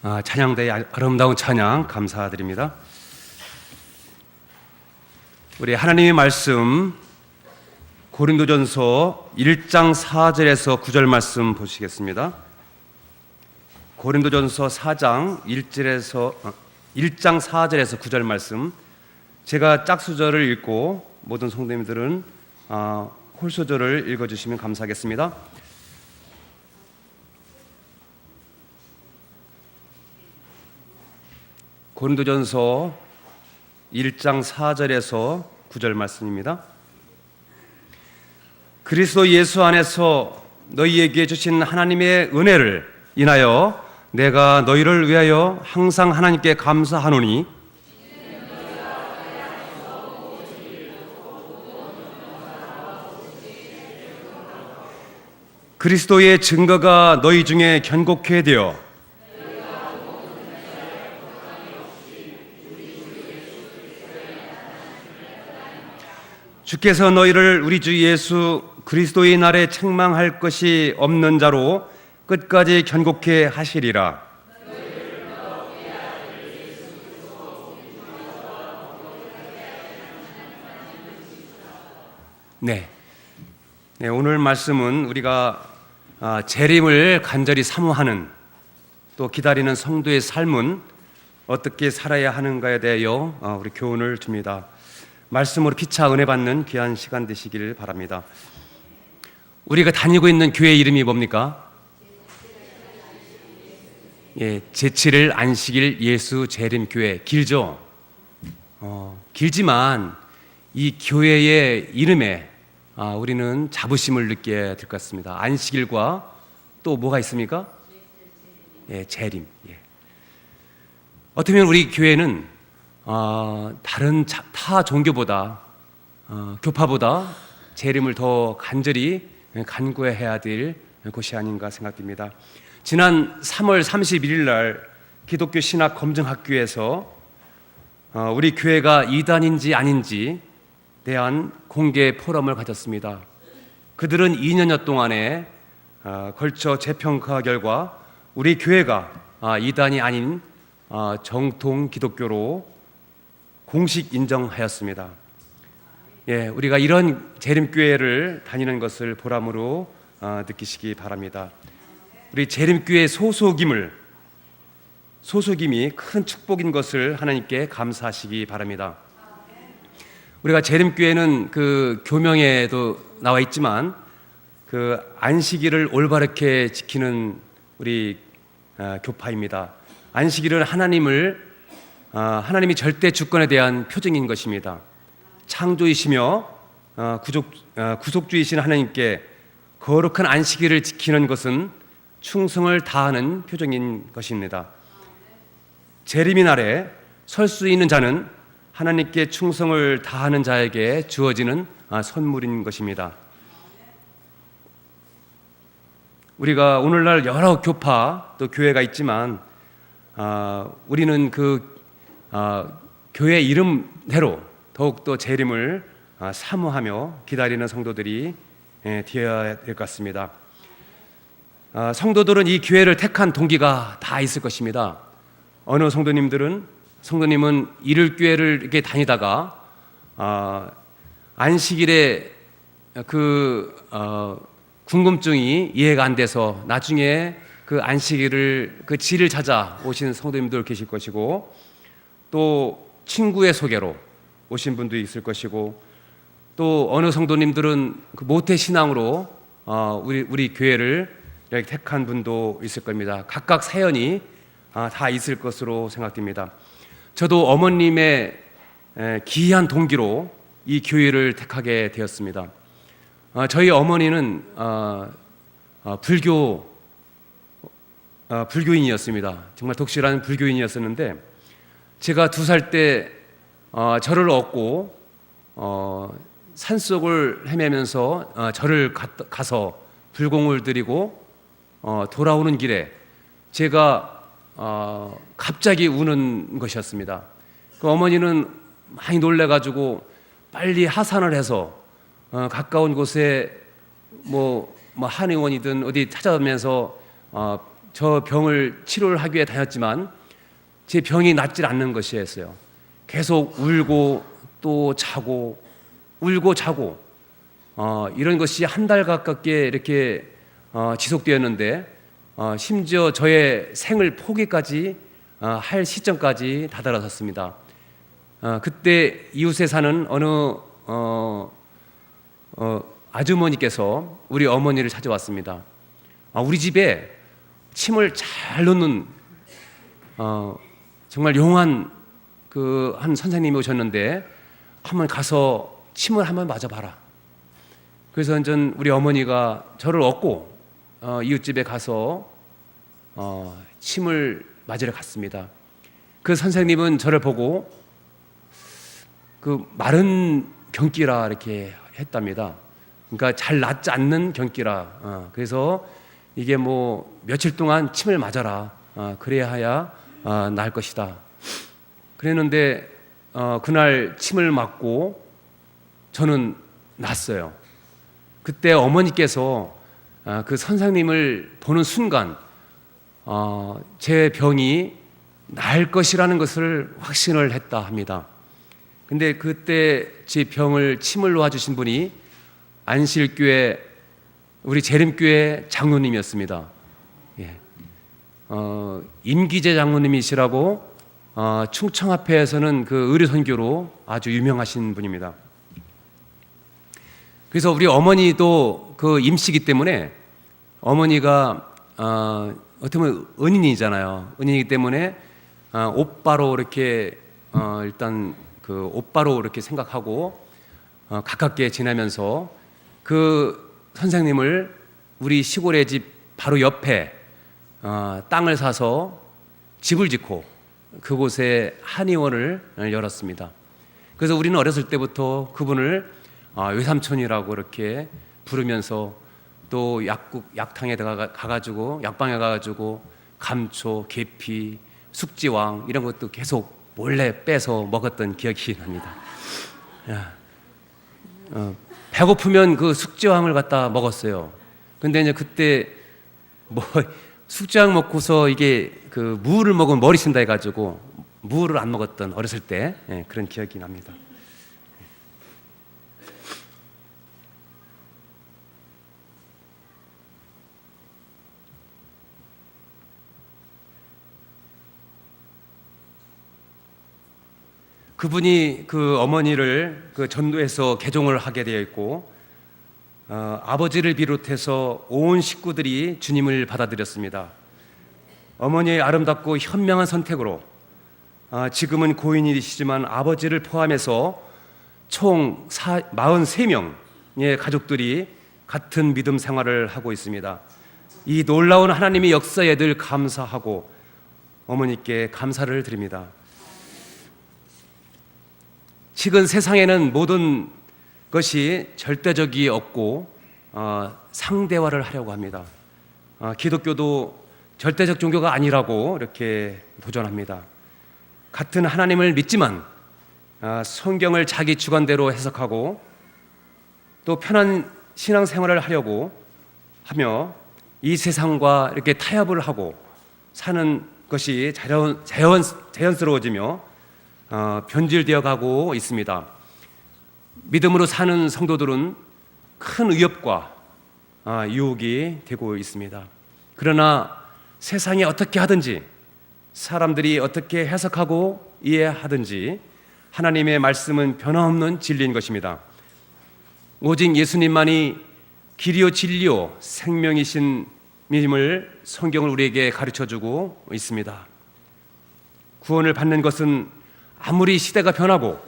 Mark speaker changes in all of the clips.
Speaker 1: 찬양대의 아름다운 찬양 감사드립니다. 우리 하나님의 말씀 고린도전서 1장 4절에서 9절 말씀 보시겠습니다. 고린도전서 1장 4절에서 9절 말씀, 제가 짝수절을 읽고 모든 성도님들은 홀수절을 읽어주시면 감사하겠습니다. 고린도전서 1장 4절에서 9절 말씀입니다. 그리스도 예수 안에서 너희에게 주신 하나님의 은혜를 인하여 내가 너희를 위하여 항상 하나님께 감사하노니 그리스도의 증거가 너희 중에 견고케 되어 주께서 너희를 우리 주 예수 그리스도의 날에 책망할 것이 없는 자로 끝까지 견고케 하시리라. 네, 오늘 말씀은 우리가 재림을 간절히 사모하는, 또 기다리는 성도의 삶은 어떻게 살아야 하는가에 대하여 우리 교훈을 줍니다. 말씀으로 피차 은혜 받는 귀한 시간 되시길 바랍니다. 우리가 다니고 있는 교회 이름이 뭡니까? 제7일 안식일 예수 재림교회. 길죠? 길지만 이 교회의 이름에 우리는 자부심을 느끼게 될 것 같습니다. 안식일과 또 뭐가 있습니까? 재림. 어떻게 보면 우리 교회는 다른 타 종교보다, 교파보다 재림을 더 간절히 간구해야 될 곳이 아닌가 생각됩니다. 지난 3월 31일 날 기독교 신학 검증학교에서 우리 교회가 이단인지 아닌지 대한 공개 포럼을 가졌습니다. 그들은 2년여 동안에 걸쳐 재평가 결과 우리 교회가 이단이 아닌 정통 기독교로 공식 인정하였습니다. 우리가 이런 재림교회를 다니는 것을 보람으로 느끼시기 바랍니다. 우리 재림교회 소속임이 큰 축복인 것을 하나님께 감사하시기 바랍니다. 우리가 재림교회는 그 교명에도 나와 있지만 그 안식일을 올바르게 지키는 우리 교파입니다. 안식일은 하나님이 절대 주권에 대한 표징인 것입니다. 창조이시며 구속주이신 하나님께 거룩한 안식일을 지키는 것은 충성을 다하는 표징인 것입니다. 재림의 날에 설 수 있는 자는 하나님께 충성을 다하는 자에게 주어지는 선물인 것입니다. 우리가 오늘날 여러 교파 또 교회가 있지만 우리는 교회 이름대로 더욱더 재림을 사모하며 기다리는 성도들이 되어야 될 것 같습니다. 성도들은 이 교회를 택한 동기가 다 있을 것입니다. 어느 성도님은 일요일교회를 이렇게 다니다가 안식일에 궁금증이 이해가 안 돼서 나중에 그 안식일을 그 질을 찾아 오신 성도님들 계실 것이고, 또 친구의 소개로 오신 분도 있을 것이고, 또 어느 성도님들은 그 모태 신앙으로 우리 교회를 이렇게 택한 분도 있을 겁니다. 각각 사연이 다 있을 것으로 생각됩니다. 저도 어머님의 기이한 동기로 이 교회를 택하게 되었습니다. 저희 어머니는 불교인이었습니다. 정말 독실한 불교인이었었는데, 제가 2살 때 절을 얻고 산속을 헤매면서 절을 가서 불공을 드리고 돌아오는 길에 제가 갑자기 우는 것이었습니다. 그 어머니는 많이 놀래가지고 빨리 하산을 해서 가까운 곳에 한의원이든 어디 찾아오면서 저 병을 치료를 하기 위해 다녔지만 제 병이 낫질 않는 것이었어요. 계속 울고 또 자고 울고 자고 이런 것이 한 달 가깝게 이렇게 지속되었는데 심지어 저의 생을 포기까지 할 시점까지 다다랐었습니다. 그때 이웃에 사는 어느 아주머니께서 우리 어머니를 찾아왔습니다. 우리 집에 침을 잘 놓는 정말 용한 그 한 선생님이 오셨는데 한번 가서 침을 한번 맞아봐라. 그래서 전 우리 어머니가 저를 얻고 이웃집에 가서 침을 맞으러 갔습니다. 그 선생님은 저를 보고 그 마른 경기라 이렇게 했답니다. 그러니까 잘 낫지 않는 경기라. 그래서 이게 뭐 며칠 동안 침을 맞아라. 그래야 나을 것이다. 그랬는데 그날 침을 맞고 저는 낫어요. 그때 어머니께서 그 선생님을 보는 순간 제 병이 나을 것이라는 것을 확신을 했다 합니다. 근데 그때 제 병을 침을 놓아주신 분이 안실교회 우리 재림교회 장로님이었습니다. 예. 임기재 장로님이시라고 충청합회에서는 그 의료선교로 아주 유명하신 분입니다. 그래서 우리 어머니도 그 임씨이기 때문에 어머니가 어떻게 보면 은인이잖아요. 은인이기 때문에 오빠로 이렇게 일단 그 오빠로 이렇게 생각하고 가깝게 지내면서 그 선생님을 우리 시골의 집 바로 옆에 땅을 사서 집을 짓고 그곳에 한의원을 열었습니다. 그래서 우리는 어렸을 때부터 그분을 외삼촌이라고 이렇게 부르면서 또 약탕에 가가지고 약방에 가가지고 감초, 계피, 숙지왕 이런 것도 계속 몰래 빼서 먹었던 기억이 납니다. 배고프면 그 숙지왕을 갖다 먹었어요. 근데 이제 그때 뭐 숙지왕 먹고서 이게 그 무를 먹으면 머리 쓴다 해가지고 무를 안 먹었던 어렸을 때 그런 기억이 납니다. 그분이 그 어머니를 그 전도해서 개종을 하게 되어 있고 아버지를 비롯해서 온 식구들이 주님을 받아들였습니다. 어머니의 아름답고 현명한 선택으로 지금은 고인이시지만 아버지를 포함해서 총 43명의 가족들이 같은 믿음 생활을 하고 있습니다. 이 놀라운 하나님의 역사에 늘 감사하고 어머니께 감사를 드립니다. 지금 세상에는 모든 것이 절대적이 없고 상대화를 하려고 합니다. 기독교도 절대적 종교가 아니라고 이렇게 도전합니다. 같은 하나님을 믿지만 성경을 자기 주관대로 해석하고 또 편한 신앙생활을 하려고 하며 이 세상과 이렇게 타협을 하고 사는 것이 자연스러워지며 변질되어 가고 있습니다. 믿음으로 사는 성도들은 큰 위협과 유혹이 되고 있습니다. 그러나 세상이 어떻게 하든지 사람들이 어떻게 해석하고 이해하든지 하나님의 말씀은 변함없는 진리인 것입니다. 오직 예수님만이 길이요 진리요 생명이신 님을 성경을 우리에게 가르쳐주고 있습니다. 구원을 받는 것은 아무리 시대가 변하고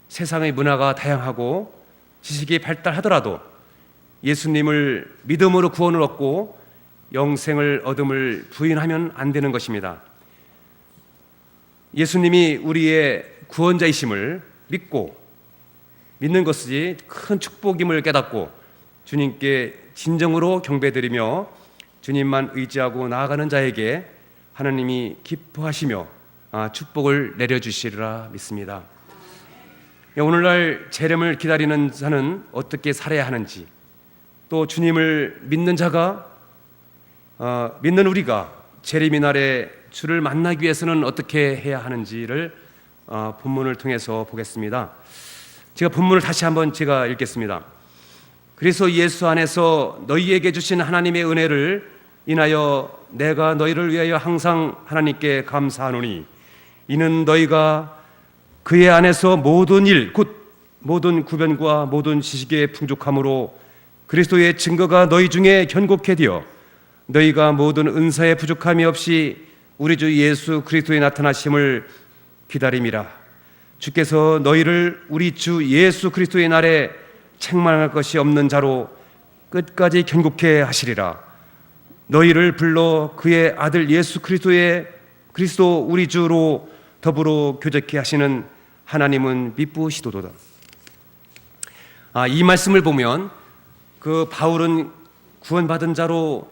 Speaker 1: 세상의 문화가 다양하고 지식이 발달하더라도 예수님을 믿음으로 구원을 얻고 영생을 얻음을 부인하면 안 되는 것입니다. 예수님이 우리의 구원자이심을 믿는 것이 큰 축복임을 깨닫고 주님께 진정으로 경배드리며 주님만 의지하고 나아가는 자에게 하나님이 기뻐하시며 축복을 내려주시리라 믿습니다. 오늘날 재림을 기다리는 자는 어떻게 살아야 하는지, 또 주님을 믿는 자가 믿는 우리가 재림의 날에 주를 만나기 위해서는 어떻게 해야 하는지를 본문을 통해서 보겠습니다. 제가 본문을 다시 한번 제가 읽겠습니다. 그리스도 예수 안에서 너희에게 주신 하나님의 은혜를 인하여 내가 너희를 위하여 항상 하나님께 감사하노니 이는 너희가 그의 안에서 모든 일 곧 모든 구변과 모든 지식의 풍족함으로 그리스도의 증거가 너희 중에 견고케 되어 너희가 모든 은사의 부족함이 없이 우리 주 예수 그리스도의 나타나심을 기다림이라. 주께서 너희를 우리 주 예수 그리스도의 날에 책망할 것이 없는 자로 끝까지 견고케 하시리라. 너희를 불러 그의 아들 예수 그리스도 우리 주로 더불어 교제케 하시는 하나님은 미쁘시도다. 이 말씀을 보면 그 바울은 구원받은 자로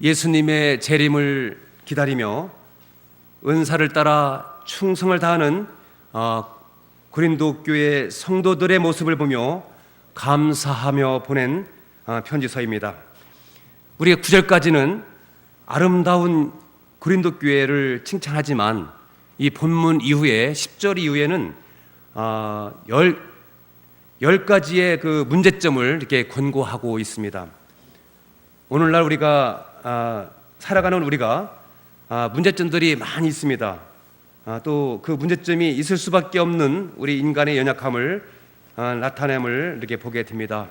Speaker 1: 예수님의 재림을 기다리며 은사를 따라 충성을 다하는 고린도 교회 성도들의 모습을 보며 감사하며 보낸 편지서입니다. 우리가 9절까지는 아름다운 고린도 교회를 칭찬하지만 이 본문 이후에 10절 이후에는 10가지의 그 문제점을 이렇게 권고하고 있습니다. 오늘날 우리가 살아가는 우리가 문제점들이 많이 있습니다. 또 그 문제점이 있을 수밖에 없는 우리 인간의 연약함을 나타냄을 이렇게 보게 됩니다.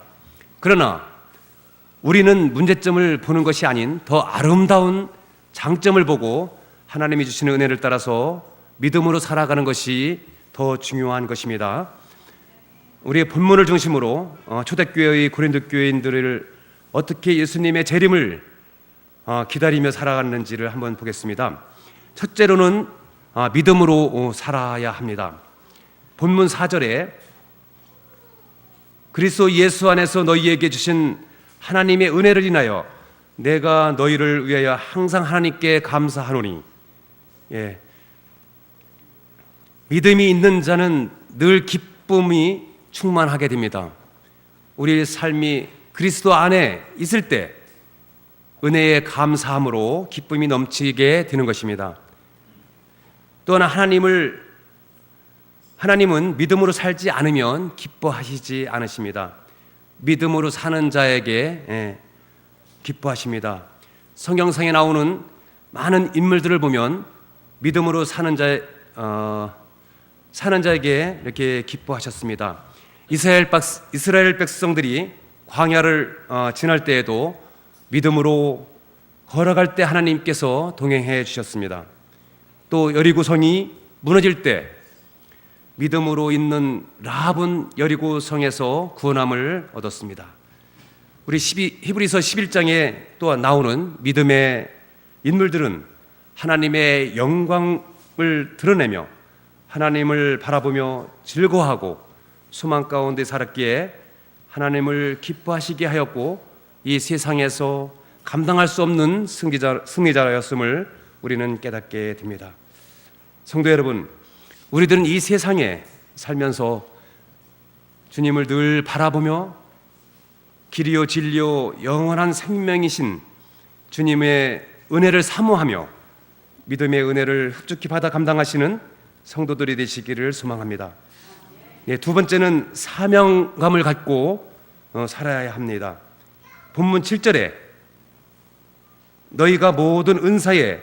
Speaker 1: 그러나 우리는 문제점을 보는 것이 아닌 더 아름다운 장점을 보고 하나님이 주시는 은혜를 따라서 믿음으로 살아가는 것이 더 중요한 것입니다. 우리의 본문을 중심으로 초대교회의 고린도 교회인들을 어떻게 예수님의 재림을 기다리며 살아갔는지를 한번 보겠습니다. 첫째로는 믿음으로 살아야 합니다. 본문 4절에 그리스도 예수 안에서 너희에게 주신 하나님의 은혜를 인하여 내가 너희를 위하여 항상 하나님께 감사하노니. 믿음이 있는 자는 늘 기쁨이 충만하게 됩니다. 우리의 삶이 그리스도 안에 있을 때 은혜의 감사함으로 기쁨이 넘치게 되는 것입니다. 또한 하나님은 믿음으로 살지 않으면 기뻐하시지 않으십니다. 믿음으로 사는 자에게 기뻐하십니다. 성경상에 나오는 많은 인물들을 보면 믿음으로 사는 자에게 이렇게 기뻐하셨습니다. 이스라엘 백성들이 광야를 지날 때에도 믿음으로 걸어갈 때 하나님께서 동행해 주셨습니다. 또 여리고성이 무너질 때 믿음으로 있는 라합은 여리고성에서 구원함을 얻었습니다. 우리 히브리서 11장에 또 나오는 믿음의 인물들은 하나님의 영광을 드러내며 하나님을 바라보며 즐거워하고 소망 가운데 살았기에 하나님을 기뻐하시게 하였고 이 세상에서 감당할 수 없는 승리자였음을 우리는 깨닫게 됩니다. 성도 여러분, 우리들은 이 세상에 살면서 주님을 늘 바라보며 길이요 진리요 영원한 생명이신 주님의 은혜를 사모하며 믿음의 은혜를 흡족히 받아 감당하시는 성도들이 되시기를 소망합니다. 두 번째는 사명감을 갖고 살아야 합니다. 본문 7절에 너희가 모든 은사에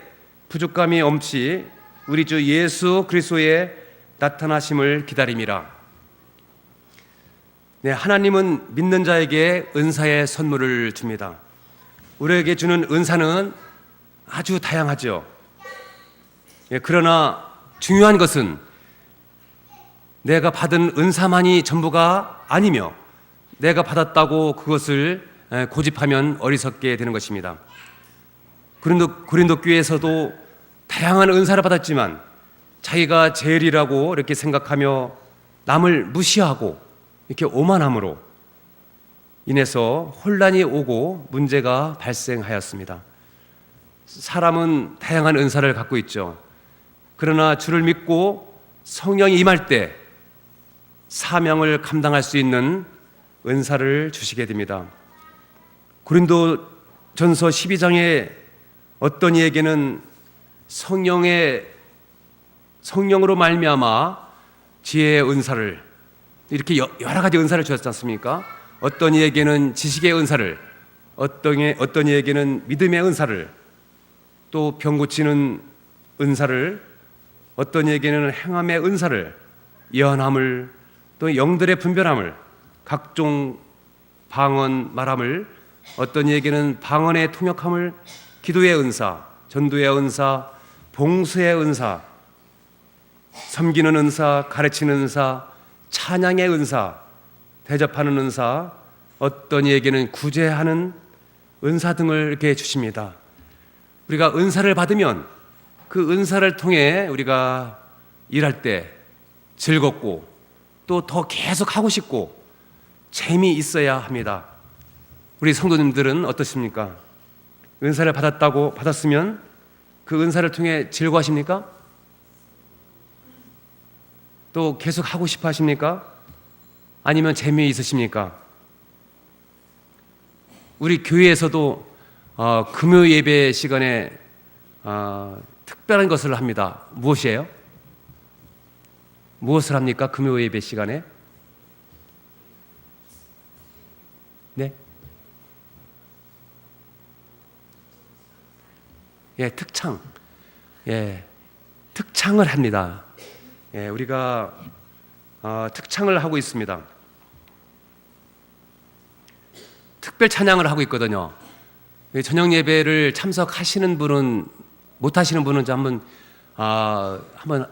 Speaker 1: 부족함이 없이 우리 주 예수 그리스도의 나타나심을 기다림이라. 하나님은 믿는 자에게 은사의 선물을 줍니다. 우리에게 주는 은사는 아주 다양하죠. 그러나 중요한 것은 내가 받은 은사만이 전부가 아니며 내가 받았다고 그것을 고집하면 어리석게 되는 것입니다. 고린도 교회에서도 다양한 은사를 받았지만 자기가 제일이라고 이렇게 생각하며 남을 무시하고 이렇게 오만함으로 인해서 혼란이 오고 문제가 발생하였습니다. 사람은 다양한 은사를 갖고 있죠. 그러나 주를 믿고 성령이 임할 때 사명을 감당할 수 있는 은사를 주시게 됩니다. 고린도전서 12장에 어떤 이에게는 성령으로 말미암아 지혜의 은사를, 이렇게 여러 가지 은사를 주셨지 않습니까? 어떤 이에게는 지식의 은사를, 어떤 이에게는 믿음의 은사를, 또 병 고치는 은사를, 어떤 이에게는 행함의 은사를, 예언함을, 또 영들의 분별함을, 각종 방언 말함을, 어떤 이에게는 방언의 통역함을, 기도의 은사, 전도의 은사, 봉수의 은사, 섬기는 은사, 가르치는 은사, 찬양의 은사, 대접하는 은사, 어떤 이에게는 구제하는 은사 등을 이렇게 주십니다. 우리가 은사를 받으면 그 은사를 통해 우리가 일할 때 즐겁고 또 더 계속 하고 싶고 재미있어야 합니다. 우리 성도님들은 어떠십니까? 은사를 받았으면 그 은사를 통해 즐거워하십니까? 또 계속 하고 싶어 하십니까? 아니면 재미있으십니까? 우리 교회에서도 금요 예배 시간에 특별한 것을 합니다. 무엇이에요? 무엇을 합니까? 금요 예배 시간에? 네? 예, 특창. 예, 특창을 합니다. 예, 우리가 특창을 하고 있습니다. 특별 찬양을 하고 있거든요. 저녁 예배를 참석하시는 분은, 못 하시는 분은 한번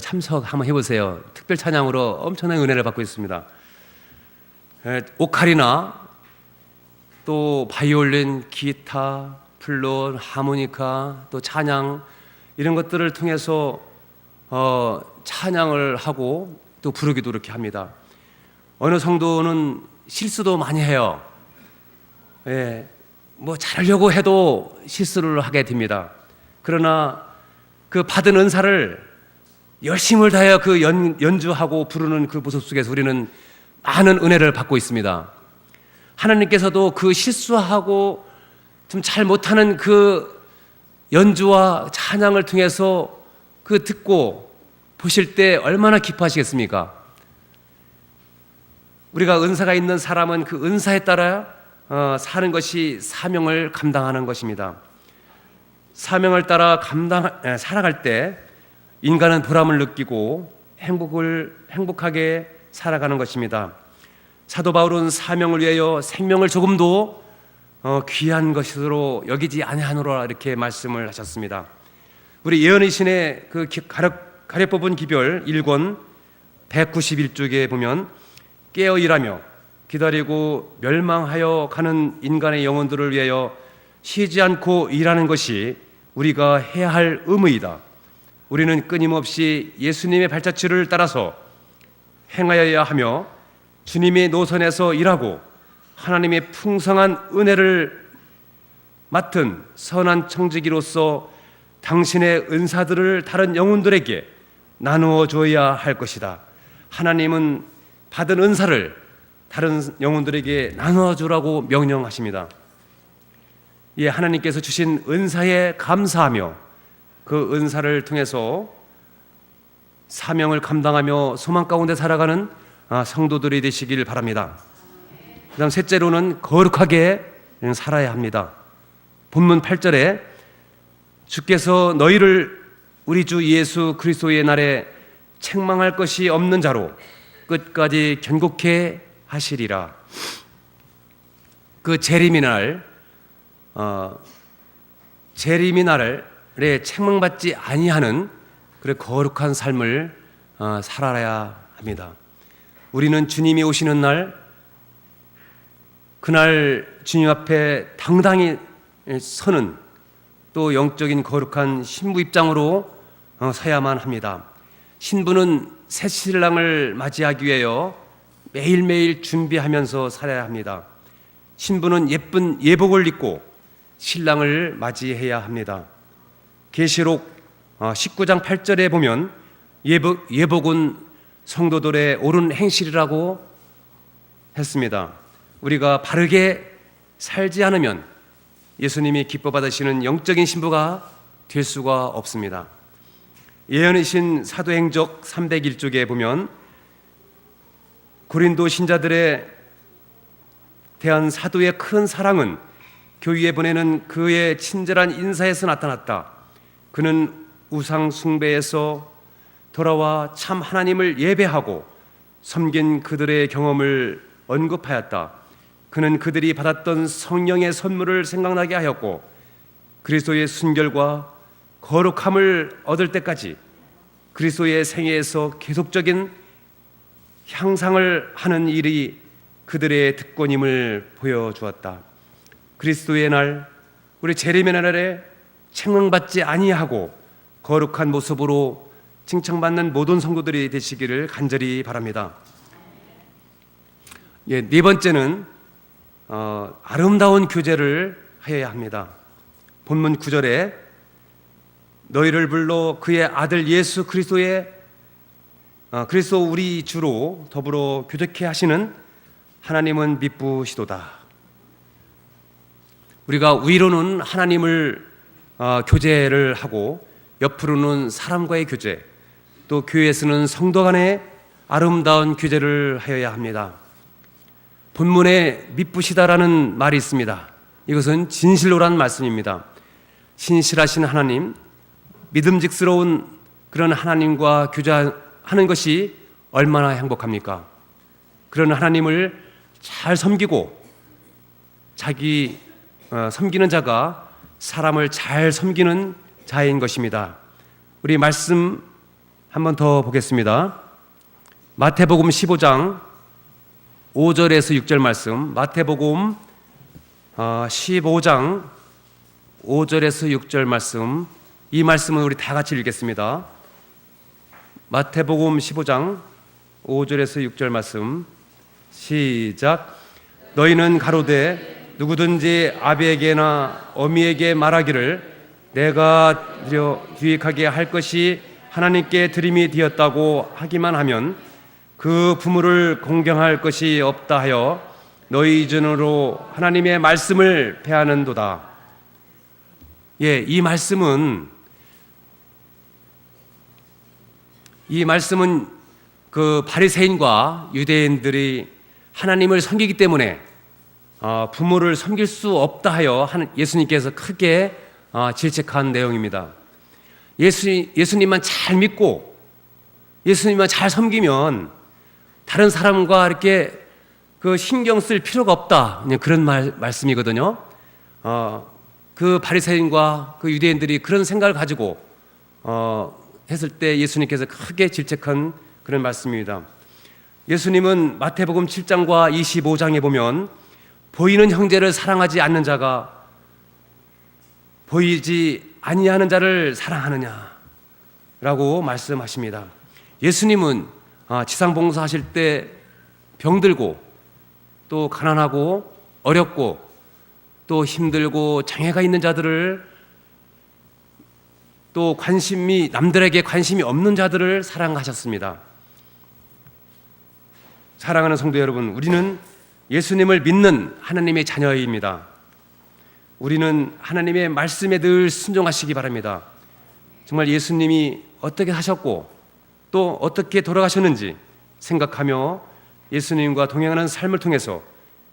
Speaker 1: 참석 한번 해보세요. 특별 찬양으로 엄청난 은혜를 받고 있습니다. 오카리나, 또 바이올린, 기타, 플룻, 하모니카, 또 찬양, 이런 것들을 통해서 찬양을 하고 또 부르기도 이렇게 합니다. 어느 성도는 실수도 많이 해요. 예, 뭐 잘하려고 해도 실수를 하게 됩니다. 그러나 그 받은 은사를 열심을 다하여 그 연주하고 부르는 그 모습 속에서 우리는 많은 은혜를 받고 있습니다. 하나님께서도 그 실수하고 좀 잘 못하는 그 연주와 찬양을 통해서 그 듣고 보실 때 얼마나 기뻐하시겠습니까? 우리가 은사가 있는 사람은 그 은사에 따라 사는 것이 사명을 감당하는 것입니다. 사명을 따라 살아갈 때 인간은 보람을 느끼고 행복하게 살아가는 것입니다. 사도 바울은 사명을 위하여 생명을 조금도 귀한 것으로 여기지 아니하노라, 이렇게 말씀을 하셨습니다. 우리 예언의 신의 그 가려 뽑은 기별 1권 191쪽에 보면 깨어 일하며 기다리고 멸망하여 가는 인간의 영혼들을 위하여 쉬지 않고 일하는 것이 우리가 해야 할 의무이다. 우리는 끊임없이 예수님의 발자취를 따라서 행하여야 하며 주님의 노선에서 일하고 하나님의 풍성한 은혜를 맡은 선한 청지기로서 당신의 은사들을 다른 영혼들에게 나누어 줘야 할 것이다. 하나님은 받은 은사를 다른 영혼들에게 나누어 주라고 명령하십니다. 예, 하나님께서 주신 은사에 감사하며 그 은사를 통해서 사명을 감당하며 소망 가운데 살아가는 성도들이 되시길 바랍니다. 그 다음 셋째로는 거룩하게 살아야 합니다. 본문 8절에 주께서 너희를 우리 주 예수 그리스도의 날에 책망할 것이 없는 자로 끝까지 견고케 하시리라. 그 재림의 날에 책망받지 아니하는 그래 거룩한 삶을 살아야 합니다. 우리는 주님이 오시는 날, 그날 주님 앞에 당당히 서는 또 영적인 거룩한 신부 입장으로 서야만 합니다. 신부는 새 신랑을 맞이하기 위하여 매일매일 준비하면서 살아야 합니다. 신부는 예쁜 예복을 입고 신랑을 맞이해야 합니다. 계시록 19장 8절에 보면 예복은 성도들의 옳은 행실이라고 했습니다. 우리가 바르게 살지 않으면 예수님이 기뻐 받으시는 영적인 신부가 될 수가 없습니다. 예언이신 사도행적 301쪽에 보면 고린도 신자들에 대한 사도의 큰 사랑은 교회에 보내는 그의 친절한 인사에서 나타났다. 그는 우상 숭배에서 돌아와 참 하나님을 예배하고 섬긴 그들의 경험을 언급하였다. 그는 그들이 받았던 성령의 선물을 생각나게 하였고 그리스도의 순결과 거룩함을 얻을 때까지 그리스도의 생애에서 계속적인 향상을 하는 일이 그들의 특권임을 보여주었다. 그리스도의 날, 우리 재림의 날에 책망받지 아니하고 거룩한 모습으로 칭찬받는 모든 성도들이 되시기를 간절히 바랍니다. 네 번째는 아름다운 교제를 해야 합니다. 본문 9절에 너희를 불러 그의 아들 예수 그리스도의 그리스도 우리 주로 더불어 교제케 하시는 하나님은 미쁘시도다. 우리가 위로는 하나님을 교제를 하고 옆으로는 사람과의 교제, 또 교회에서는 성도 간의 아름다운 교제를 하여야 합니다. 본문에 미쁘시다라는 말이 있습니다. 이것은 진실로란 말씀입니다. 신실하신 하나님, 믿음직스러운 그런 하나님과 교제하는 것이 얼마나 행복합니까? 그런 하나님을 잘 섬기고 자기 섬기는 자가 사람을 잘 섬기는 자인 것입니다. 우리 말씀 한 번 더 보겠습니다. 마태복음 15장 5절에서 6절 말씀, 마태복음 15장 5절에서 6절 말씀, 이 말씀은 우리 다 같이 읽겠습니다. 마태복음 15장 5절에서 6절 말씀 시작. 너희는 가로되 누구든지 아비에게나 어미에게 말하기를 내가 드려 유익하게 할 것이 하나님께 드림이 되었다고 하기만 하면 그 부모를 공경할 것이 없다 하여 너희 이전으로 하나님의 말씀을 패하는도다. 이 말씀은 그 바리새인과 유대인들이 하나님을 섬기기 때문에 부모를 섬길 수 없다 하여 예수님께서 크게 질책한 내용입니다. 예수님만 잘 믿고 예수님만 잘 섬기면 다른 사람과 이렇게 그 신경 쓸 필요가 없다, 그런 말씀이거든요. 그 바리새인과 그 유대인들이 그런 생각을 가지고 했을 때 예수님께서 크게 질책한 그런 말씀입니다. 예수님은 마태복음 7장과 25장에 보면 보이는 형제를 사랑하지 않는 자가 보이지 아니하는 자를 사랑하느냐라고 말씀하십니다. 예수님은 지상봉사하실 때 병들고 또 가난하고 어렵고 또 힘들고 장애가 있는 자들을 또 남들에게 관심이 없는 자들을 사랑하셨습니다. 사랑하는 성도 여러분, 우리는 예수님을 믿는 하나님의 자녀입니다. 우리는 하나님의 말씀에 늘 순종하시기 바랍니다. 정말 예수님이 어떻게 하셨고 또 어떻게 돌아가셨는지 생각하며 예수님과 동행하는 삶을 통해서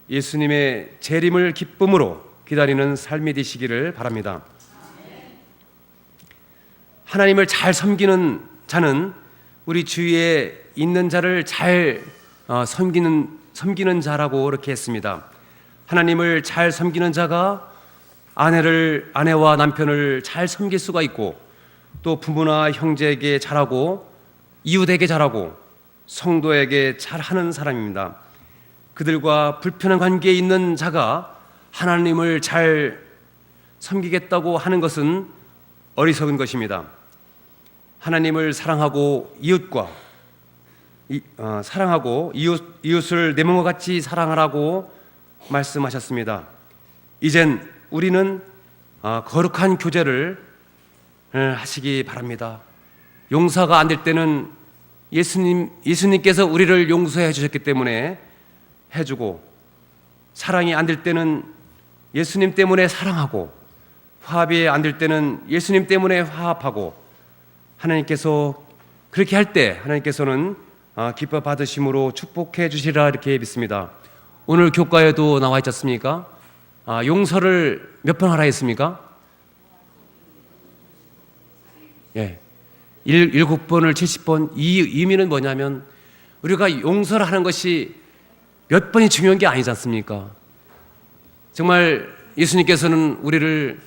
Speaker 1: 예수님의 재림을 기쁨으로 기다리는 삶이 되시기를 바랍니다. 하나님을 잘 섬기는 자는 우리 주위에 있는 자를 잘 섬기는 자라고 이렇게 했습니다. 하나님을 잘 섬기는 자가 아내와 남편을 잘 섬길 수가 있고 또 부모나 형제에게 잘하고 이웃에게 잘하고 성도에게 잘하는 사람입니다. 그들과 불편한 관계에 있는 자가 하나님을 잘 섬기겠다고 하는 것은 어리석은 것입니다. 하나님을 사랑하고 이웃을 내 몸과 같이 사랑하라고 말씀하셨습니다. 이젠 우리는 거룩한 교제를 하시기 바랍니다. 용서가 안 될 때는 예수님께서 우리를 용서해 주셨기 때문에 해주고, 사랑이 안 될 때는 예수님 때문에 사랑하고, 화합이 안 될 때는 예수님 때문에 화합하고, 하나님께서 그렇게 할 때 하나님께서는 기뻐 받으심으로 축복해 주시리라 이렇게 믿습니다. 오늘 교과에도 나와 있지 않습니까? 용서를 몇 번 하라 했습니까? 예, 7번을 70번. 이 의미는 뭐냐면 우리가 용서를 하는 것이 몇 번이 중요한 게 아니지 않습니까? 정말 예수님께서는 우리를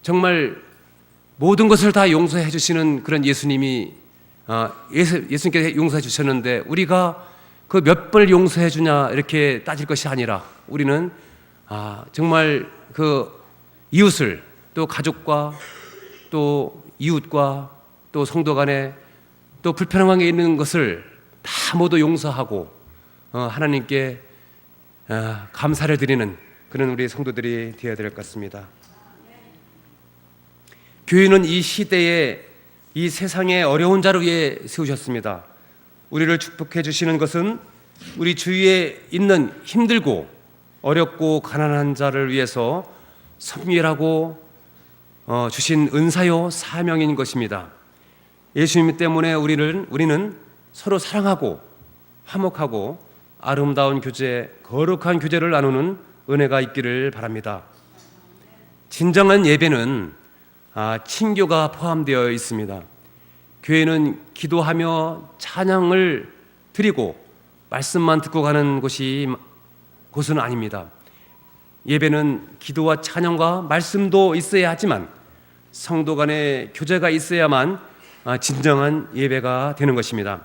Speaker 1: 정말 모든 것을 다 용서해 주시는 그런 예수님이 예수님께서 용서해 주셨는데 우리가 그 몇 번을 용서해 주냐 이렇게 따질 것이 아니라 우리는 정말 그 이웃을, 또 가족과 또 이웃과 또 성도 간에 또 불편한 관계에 있는 것을 다 모두 용서하고 하나님께 감사를 드리는 그런 우리 성도들이 되어야 될 것 같습니다. 교회는 이 시대에 이 세상의 어려운 자를 위해 세우셨습니다. 우리를 축복해 주시는 것은 우리 주위에 있는 힘들고 어렵고 가난한 자를 위해서 섬기라고 주신 은사요 사명인 것입니다. 예수님 때문에 우리는 서로 사랑하고 화목하고 아름다운 교제, 거룩한 교제를 나누는 은혜가 있기를 바랍니다. 진정한 예배는 친교가 포함되어 있습니다. 교회는 기도하며 찬양을 드리고 말씀만 듣고 가는 곳은 아닙니다. 예배는 기도와 찬양과 말씀도 있어야 하지만 성도 간의 교제가 있어야만 진정한 예배가 되는 것입니다.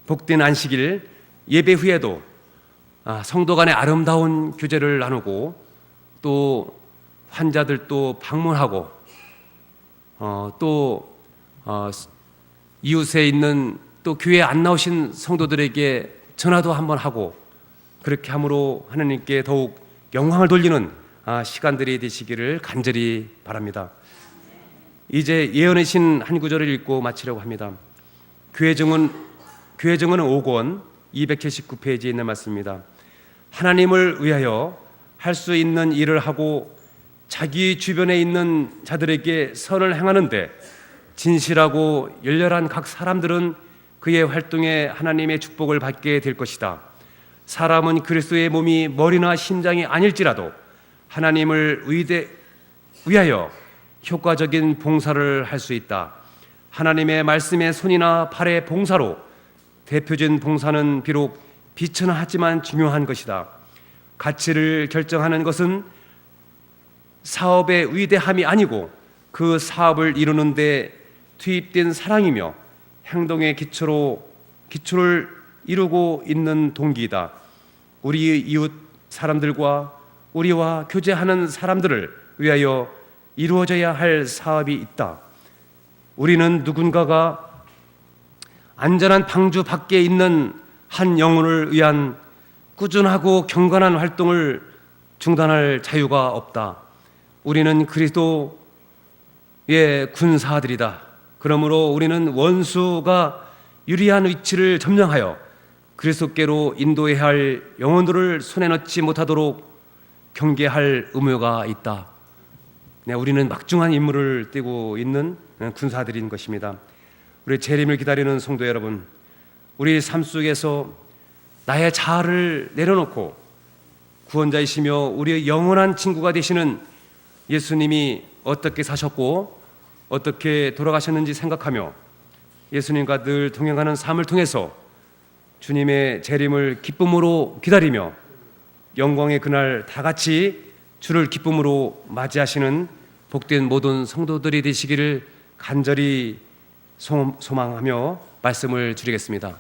Speaker 1: 복된 안식일 예배 후에도 성도 간의 아름다운 교제를 나누고 또 환자들도 방문하고 또 이웃에 있는 또 교회에 안 나오신 성도들에게 전화도 한번 하고 그렇게 함으로 하나님께 더욱 영광을 돌리는 시간들이 되시기를 간절히 바랍니다. 이제 예언의 신 한 구절을 읽고 마치려고 합니다. 교회정은 5권 279페이지에 있는 말씀입니다. 하나님을 위하여 할 수 있는 일을 하고 자기 주변에 있는 자들에게 선을 행하는데 진실하고 열렬한 각 사람들은 그의 활동에 하나님의 축복을 받게 될 것이다. 사람은 그리스도의 몸이 머리나 심장이 아닐지라도 하나님을 위하여 효과적인 봉사를 할 수 있다. 하나님의 말씀의 손이나 발의 봉사로 대표적인 봉사는 비록 비천하지만 중요한 것이다. 가치를 결정하는 것은 사업의 위대함이 아니고 그 사업을 이루는 데 투입된 사랑이며 행동의 기초를 이루고 있는 동기이다. 우리 이웃 사람들과 우리와 교제하는 사람들을 위하여 이루어져야 할 사업이 있다. 우리는 누군가가 안전한 방주 밖에 있는 한 영혼을 위한 꾸준하고 경건한 활동을 중단할 자유가 없다. 우리는 그리스도의 군사들이다. 그러므로 우리는 원수가 유리한 위치를 점령하여 그리스도께로 인도해야 할 영혼들을 손에 넣지 못하도록 경계할 의무가 있다. 우리는 막중한 임무를 띠고 있는 군사들인 것입니다. 우리 재림을 기다리는 성도 여러분, 우리 삶 속에서 나의 자아를 내려놓고 구원자이시며 우리의 영원한 친구가 되시는 예수님이 어떻게 사셨고 어떻게 돌아가셨는지 생각하며 예수님과 늘 동행하는 삶을 통해서 주님의 재림을 기쁨으로 기다리며 영광의 그날 다 같이 주를 기쁨으로 맞이하시는 복된 모든 성도들이 되시기를 간절히 소망하며 말씀을 드리겠습니다.